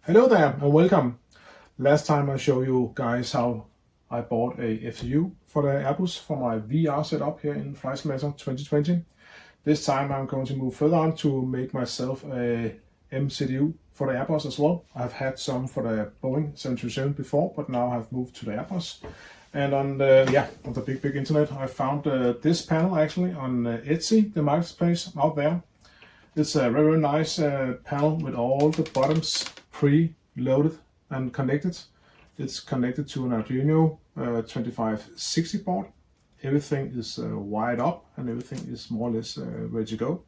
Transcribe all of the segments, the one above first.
Hello there and welcome. Last time I showed you guys how I bought a FCU for the Airbus for my VR setup here in Flightsimulator 2020. This time I'm going to move further on to make myself a MCDU for the Airbus as well. I've had some for the Boeing 737 before, but now I've moved to the Airbus. And on the big internet, I found this panel actually on Etsy, the marketplace out there. It's a very nice panel with all the buttons pre-loaded and connected. It's connected to an Arduino 2560 board. Everything is wired up and everything is more or less ready to go.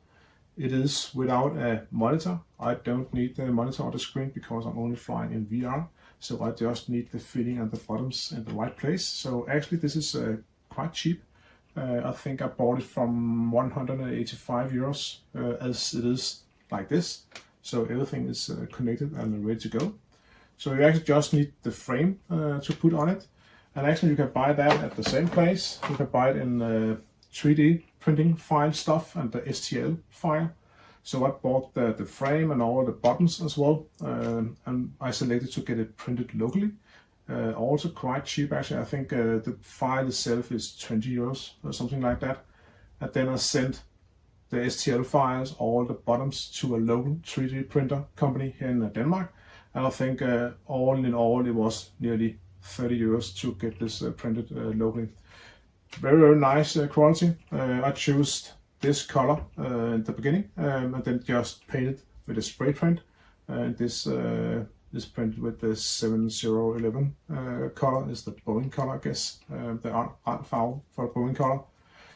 It is without a monitor. I don't need the monitor on the screen because I'm only flying in VR. So I just need the fitting and the buttons in the right place. So actually this is quite cheap. I think I bought it from 185 euros as it is like this. So everything is connected and ready to go. So you actually just need the frame to put on it. And actually you can buy that at the same place. You can buy it in 3D printing file stuff and the STL file. So I bought the frame and all the buttons as well. And I selected to get it printed locally. Also quite cheap actually. I think the file itself is 20 euros or something like that. And then I sent the STL files, all the buttons, to a local 3D printer company here in Denmark. And I think all in all it was nearly 30 euros to get this printed locally. Very nice quality. I chose this color in the beginning and then just painted with a spray print. This is printed with the 7011 color, is the Boeing color, I guess, the art file for Boeing color.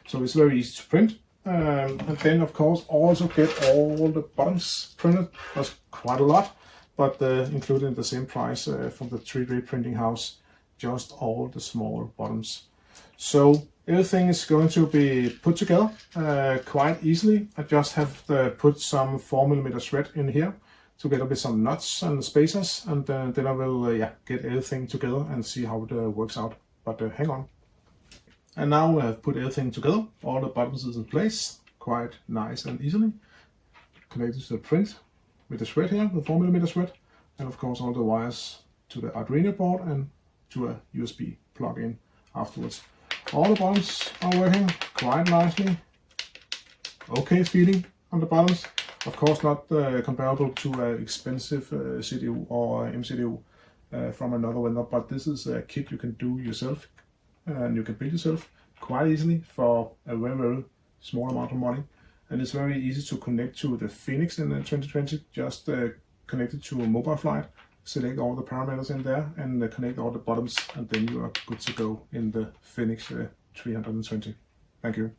So it's very easy to print. And then of course also get all the buttons printed. That's quite a lot, but included in the same price from the 3D printing house, just all the small buttons. So everything is going to be put together quite easily. I just have to put some 4mm thread in here together with some nuts and spacers, and then I will get everything together and see how it works out. But hang on. And now we have put everything together. All the buttons is in place, quite nice and easily. Connected to the print with the thread here, the 4mm thread, and of course all the wires to the Arduino board and to a USB plug-in afterwards. All the buttons are working quite nicely. Okay feeling on the buttons. Of course not comparable to an expensive CDU or MCDU from another vendor, but this is a kit you can do yourself and you can build yourself quite easily for a very small amount of money. And it's very easy to connect to the Fenix in 2020. Just connect it to a Mobiflight, select all the parameters in there and connect all the buttons, and then you are good to go in the Fenix 320. Thank you.